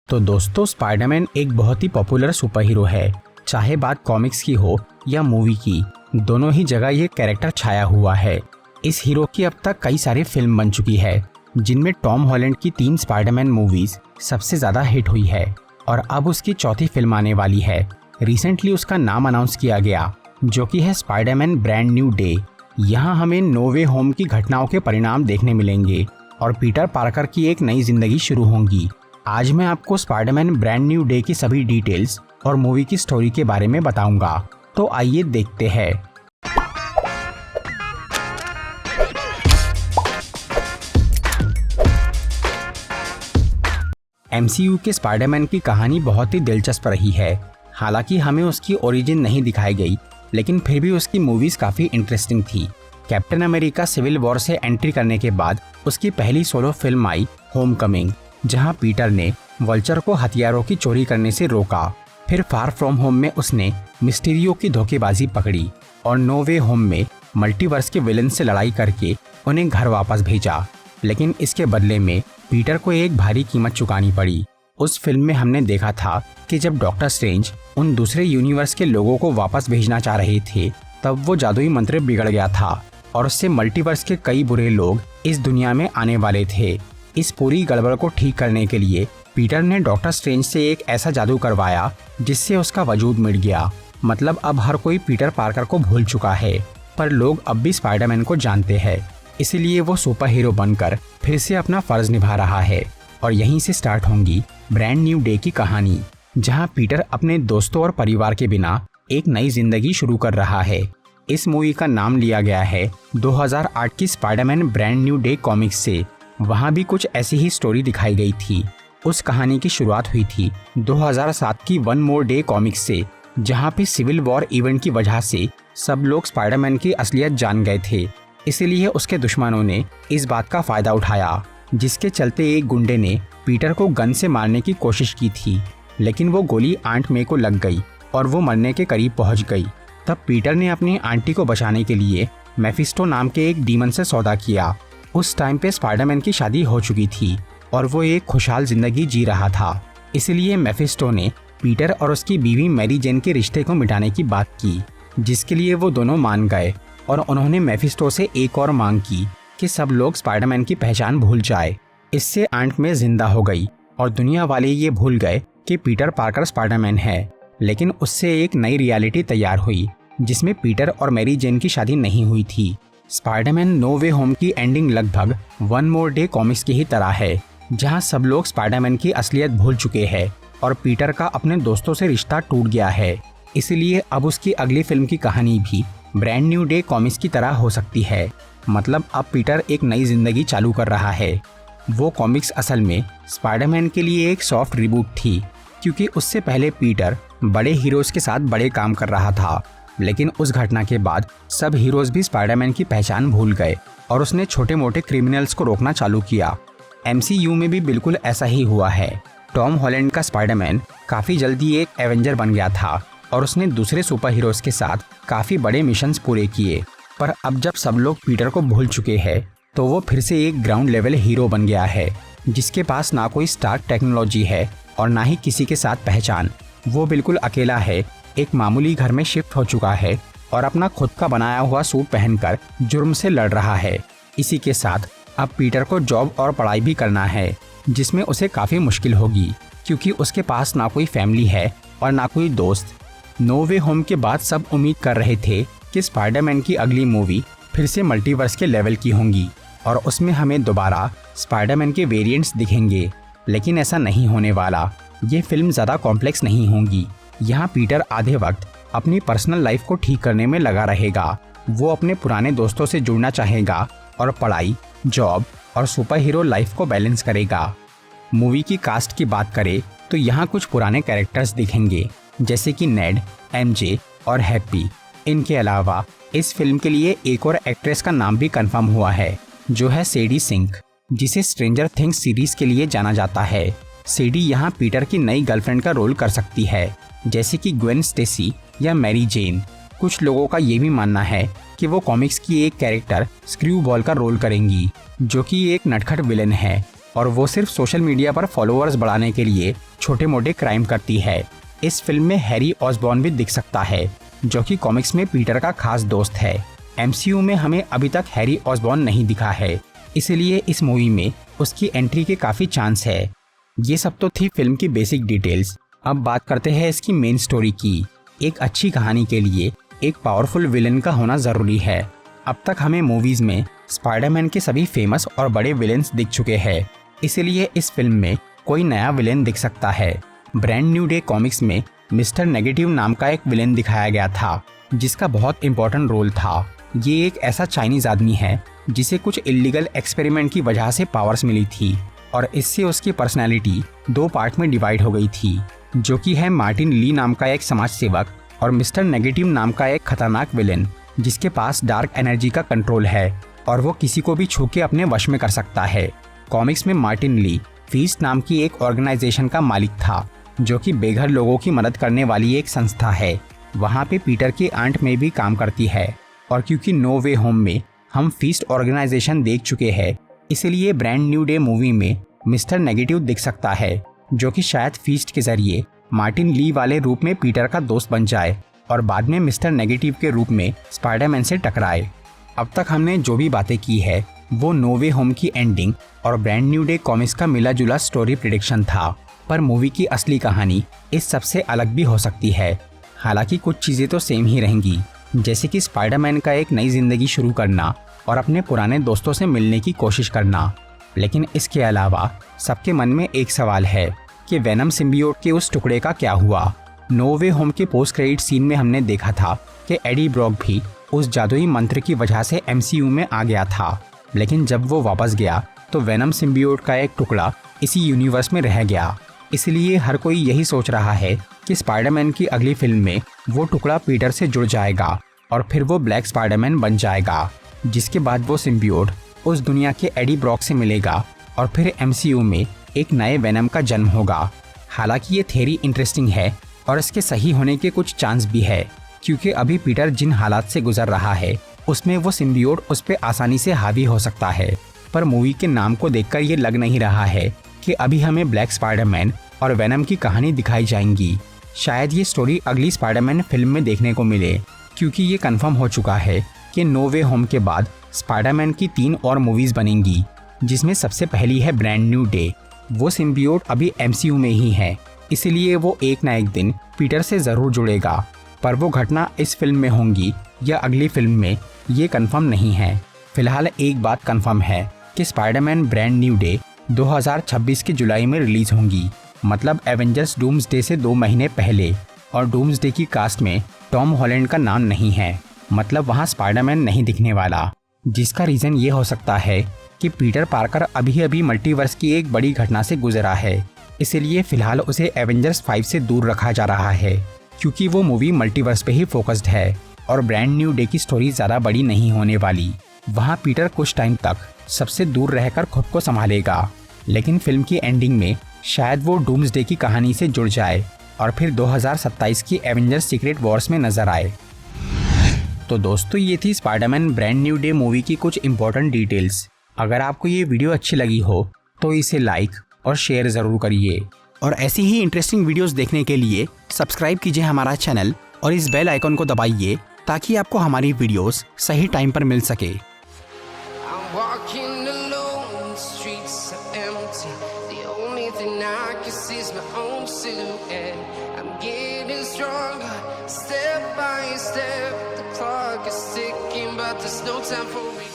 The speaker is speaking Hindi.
तो दोस्तों, स्पाइडरमैन एक बहुत ही पॉपुलर सुपर हीरो है। चाहे बात कॉमिक्स की हो या मूवी की, दोनों ही जगह ये कैरेक्टर छाया हुआ है। इस हीरो की अब तक कई सारी फिल्म बन चुकी है, जिनमें टॉम हॉलैंड की 3 स्पाइडरमैन मूवीज सबसे ज्यादा हिट हुई है और अब उसकी चौथी फिल्म आने वाली है। रिसेंटली उसका नाम अनाउंस किया गया, जो कि है स्पाइडरमैन ब्रांड न्यू डे। यहाँ हमें नो वे होम की घटनाओं के परिणाम देखने मिलेंगे और पीटर पार्कर की एक नई जिंदगी शुरू होगी। आज मैं आपको स्पाइडरमैन ब्रांड न्यू डे की सभी डिटेल्स और मूवी की स्टोरी के बारे में बताऊंगा। तो आइए देखते हैं। MCU के स्पाइडरमैन की कहानी बहुत ही दिलचस्प रही है। हालांकि हमें उसकी ओरिजिन नहीं दिखाई गई, लेकिन फिर भी उसकी मूवीज काफी इंटरेस्टिंग थी। कैप्टन अमेरिका सिविल वॉर से एंट्री करने के बाद उसकी पहली सोलो फिल्म आई होमकमिंग, जहां पीटर ने वल्चर को हथियारों की चोरी करने से रोका। फिर फार फ्रॉम होम में उसने मिस्टीरियो की धोखेबाजी पकड़ी और नो वे होम में मल्टीवर्स के विलन से लड़ाई करके उन्हें घर वापस भेजा। लेकिन इसके बदले में पीटर को एक भारी कीमत चुकानी पड़ी। उस फिल्म में हमने देखा था कि जब डॉक्टर स्ट्रेंज उन दूसरे यूनिवर्स के लोगों को वापस भेजना चाह रहे थे, तब वो जादुई मंत्र बिगड़ गया था और उससे मल्टीवर्स के कई बुरे लोग इस दुनिया में आने वाले थे। इस पूरी गड़बड़ को ठीक करने के लिए पीटर ने डॉक्टर स्ट्रेंज से एक ऐसा जादू करवाया जिससे उसका वजूद मिट गया। मतलब अब हर कोई पीटर पार्कर को भूल चुका है, पर लोग अब भी स्पाइडरमैन को जानते हैं। इसीलिए वो सुपर हीरो बनकर फिर से अपना फर्ज निभा रहा है। और यहीं से स्टार्ट होंगी ब्रांड न्यू डे की कहानी, जहां पीटर अपने दोस्तों और परिवार के बिना एक नई जिंदगी शुरू कर रहा है। इस मूवी का नाम लिया गया है 2008 की Spiderman brand new day comics से। वहां भी कुछ ऐसी ही स्टोरी दिखाई गई थी। उस कहानी की शुरुआत हुई थी 2007 की वन मोर डे कॉमिक्स से, जहां पे सिविल वॉर इवेंट की वजह से सब लोग स्पाइडरमैन की असलियत जान गए थे। इसीलिए उसके दुश्मनों ने इस बात का फायदा उठाया, जिसके चलते एक गुंडे ने पीटर को गन से मारने की कोशिश की थी, लेकिन वो गोली आंट मे को लग गई और वो मरने के करीब पहुंच गई। तब पीटर ने अपनी आंटी को बचाने के लिए मेफिस्टो नाम के एक डीमन से सौदा किया। उस टाइम पे स्पाइडरमैन की शादी हो चुकी थी और वो एक खुशहाल जिंदगी जी रहा था। इसलिए मेफिस्टो ने पीटर और उसकी बीवी मैरी जेन के रिश्ते को मिटाने की बात की, जिसके लिए वो दोनों मान गए और उन्होंने मेफिस्टो से एक और मांग की कि सब लोग स्पाइडरमैन की पहचान भूल जाए। इससे आंट में जिंदा हो गई और दुनिया वाले ये भूल गए कि पीटर पार्कर स्पाइडरमैन है। लेकिन उससे एक नई रियलिटी तैयार हुई, जिसमें पीटर और मैरी जेन की शादी नहीं हुई थी। स्पाइडरमैन नो वे होम की एंडिंग लगभग वन मोर डे कॉमिक्स की ही तरह है, जहां सब लोग स्पाइडरमैन की असलियत भूल चुके हैं और पीटर का अपने दोस्तों से रिश्ता टूट गया है। इसीलिए अब उसकी अगली फिल्म की कहानी भी ब्रांड न्यू डे कॉमिक्स की तरह हो सकती है। मतलब अब पीटर एक नई जिंदगी चालू कर रहा है। वो कॉमिक्स असल में स्पाइडरमैन के लिए एक सॉफ्ट रिबूट थी, क्योंकि उससे पहले पीटर बड़े हीरोज के साथ बड़े काम कर रहा था। लेकिन उस घटना के बाद सब हीरोज भी स्पाइडरमैन की पहचान भूल गए और उसने छोटे मोटे क्रिमिनल्स को रोकना चालू किया। MCU में भी बिल्कुल ऐसा ही हुआ है। टॉम हॉलैंड का स्पाइडरमैन काफी जल्दी एक एवेंजर बन गया था और उसने दूसरे सुपर हीरोज के साथ काफी बड़े मिशंस पूरे किए। पर अब जब सब लोग पीटर को भूल चुके हैं, तो वो फिर से एक ग्राउंड लेवल हीरो बन गया है, जिसके पास ना कोई स्टार्क टेक्नोलॉजी है और ना ही किसी के साथ पहचान। वो बिल्कुल अकेला है, एक मामूली घर में शिफ्ट हो चुका है और अपना खुद का बनाया हुआ सूट पहनकर जुर्म से लड़ रहा है। इसी के साथ अब पीटर को जॉब और पढ़ाई भी करना है, जिसमें उसे काफ़ी मुश्किल होगी, क्योंकि उसके पास ना कोई फैमिली है और ना कोई दोस्त। नो वे होम के बाद सब उम्मीद कर रहे थे कि स्पाइडरमैन की अगली मूवी फिर से मल्टीवर्स के लेवल की होंगी और उसमें हमें दोबारा स्पाइडरमैन के वेरिएंट्स दिखेंगे। लेकिन ऐसा नहीं होने वाला। ये फिल्म ज़्यादा कॉम्प्लेक्स नहीं होंगी। यहाँ पीटर आधे वक्त अपनी पर्सनल लाइफ को ठीक करने में लगा रहेगा। वो अपने पुराने दोस्तों से जुड़ना चाहेगा और पढ़ाई, जॉब और सुपर हीरो लाइफ को बैलेंस करेगा। मूवी की कास्ट की बात करें तो यहाँ कुछ पुराने कैरेक्टर्स दिखेंगे, जैसे कि नेड, MJ और हैप्पी। इनके अलावा इस फिल्म के लिए एक और एक्ट्रेस का नाम भी कंफर्म हुआ है, जो है सेडी सिंक, जिसे स्ट्रेंजर थिंग्स सीरीज के लिए जाना जाता है। सेडी यहाँ पीटर की नई गर्लफ्रेंड का रोल कर सकती है, जैसे कि ग्वेन स्टेसी या मैरी जेन। कुछ लोगों का ये भी मानना है कि वो कॉमिक्स की एक कैरेक्टर स्क्रू बॉल का रोल करेंगी, जो कि एक नटखट विलेन है और वो सिर्फ सोशल मीडिया पर फॉलोअर्स बढ़ाने के लिए छोटे मोटे क्राइम करती है। इस फिल्म में हैरी ऑसबॉर्न भी दिख सकता है, जो कि कॉमिक्स में पीटर का खास दोस्त है। MCU में हमें अभी तक हैरी ऑसबॉर्न नहीं दिखा है, इसलिए इस मूवी में उसकी एंट्री के काफ़ी चांस है। ये सब तो थी फिल्म की बेसिक डिटेल्स। अब बात करते हैं इसकी मेन स्टोरी की। एक अच्छी कहानी के लिए एक पावरफुल विलेन का होना ज़रूरी है। अब तक हमें मूवीज़ में स्पाइडरमैन के सभी फेमस और बड़े विलेन्स दिख चुके हैं, इसलिए इस फिल्म में कोई नया विलेन दिख सकता है। ब्रांड न्यू डे कॉमिक्स में मिस्टर नेगेटिव नाम का एक विलेन दिखाया गया था, जिसका बहुत इंपॉर्टेंट रोल था। ये एक ऐसा चाइनीज आदमी है जिसे कुछ इलीगल एक्सपेरिमेंट की वजह से पावर्स मिली थी और इससे उसकी पर्सनैलिटी 2 पार्ट में डिवाइड हो गई थी, जो कि है मार्टिन ली नाम का एक समाज सेवक और मिस्टर नेगेटिव नाम का एक खतरनाक विलेन जिसके पास डार्क एनर्जी का कंट्रोल है और वो किसी को भी छू के अपने वश में कर सकता है। कॉमिक्स में मार्टिन ली फीस्ट नाम की एक ऑर्गेनाइजेशन का मालिक था, जो कि बेघर लोगों की मदद करने वाली एक संस्था है। वहाँ पे पीटर की आंट में भी काम करती है और क्योंकि नो वे होम में हम फीस्ट ऑर्गेनाइजेशन देख चुके हैं, इसलिए ब्रांड न्यू डे मूवी में मिस्टर नेगेटिव दिख सकता है, जो कि शायद फीस्ट के जरिए मार्टिन ली वाले रूप में पीटर का दोस्त बन जाए और बाद में मिस्टर नेगेटिव के रूप में स्पाइडरमैन से टकराए। अब तक हमने जो भी बातें की है वो नो वे होम की एंडिंग और ब्रांड न्यू डे कॉमिक्स का मिला जुला स्टोरी प्रेडिक्शन था, पर मूवी की असली कहानी इस सबसे अलग भी हो सकती है। हालांकि कुछ चीज़ें तो सेम ही रहेंगी, जैसे कि स्पाइडरमैन का एक नई जिंदगी शुरू करना और अपने पुराने दोस्तों से मिलने की कोशिश करना। लेकिन इसके अलावा सबके मन में एक सवाल है कि वेनम सिम्बियोट के उस टुकड़े का क्या हुआ। नो वे होम के पोस्ट क्रेडिट सीन में हमने देखा था कि एडी ब्रॉक भी उस जादुई मंत्र की वजह से MCU में आ गया था, लेकिन जब वो वापस गया तो वेनम सिम्बियोट का एक टुकड़ा इसी यूनिवर्स में रह गया। इसलिए हर कोई यही सोच रहा है कि स्पाइडरमैन की अगली फिल्म में वो टुकड़ा पीटर से जुड़ जाएगा और फिर वो ब्लैक स्पाइडरमैन बन जाएगा, जिसके बाद वो सिम्बियोट उस दुनिया के एडी ब्रॉक से मिलेगा और फिर MCU में एक नए वेनम का जन्म होगा। हालांकि ये थ्योरी इंटरेस्टिंग है और इसके सही होने के कुछ चांस भी है, क्योंकि अभी पीटर जिन हालात से गुजर रहा है उसमें वो सिम्बियोट उस पर आसानी से हावी हो सकता है। पर मूवी के नाम को देखकर ये लग नहीं रहा है कि अभी हमें ब्लैक स्पाइडरमैन और वेनम की कहानी दिखाई जाएंगी। शायद ये स्टोरी अगली स्पाइडरमैन फिल्म में देखने को मिले, क्योंकि ये कंफर्म हो चुका है कि नो वे होम के बाद स्पाइडरमैन की 3 और मूवीज बनेंगी, जिसमें सबसे पहली है ब्रांड न्यू डे। वो सिम्बियोट अभी MCU में ही है, इसलिए वो एक ना एक दिन पीटर से ज़रूर जुड़ेगा, पर वो घटना इस फिल्म में होंगी या अगली फिल्म में ये कंफर्म नहीं है। फिलहाल एक बात कंफर्म है कि स्पाइडरमैन ब्रांड न्यू डे 2026 के जुलाई में रिलीज होंगी, मतलब एवेंजर्स डूम्सडे से 2 महीने पहले। और डूम्सडे की कास्ट में टॉम हॉलैंड का नाम नहीं है, मतलब वहाँ स्पाइडरमैन नहीं दिखने वाला, जिसका रीज़न ये हो सकता है कि पीटर पार्कर अभी अभी मल्टीवर्स की एक बड़ी घटना से गुजरा है, इसलिए फिलहाल उसे एवेंजर्स 5 से दूर रखा जा रहा है, क्योंकि वो मूवी मल्टीवर्स पे ही फोकस्ड है और ब्रांड न्यू डे की स्टोरी ज़्यादा बड़ी नहीं होने वाली। वहाँ पीटर कुछ टाइम तक सबसे दूर रहकर खुद को संभालेगा, लेकिन फिल्म की एंडिंग में शायद वो डूम्सडे की कहानी से जुड़ जाए और फिर 2027 की एवेंजर्स सीक्रेट वॉर्स में नजर आए। तो दोस्तों, ये थी Spiderman brand new day movie की कुछ इंपॉर्टेंट डिटेल्स। अगर आपको ये वीडियो अच्छी लगी हो तो इसे लाइक और शेयर ज़रूर करिए, और ऐसी ही इंटरेस्टिंग वीडियोस देखने के लिए सब्सक्राइब कीजिए हमारा चैनल और इस बेल आइकन को दबाइए ताकि आपको हमारी वीडियोस सही टाइम पर मिल सके। Step by step, the clock is ticking, but there's no time for me.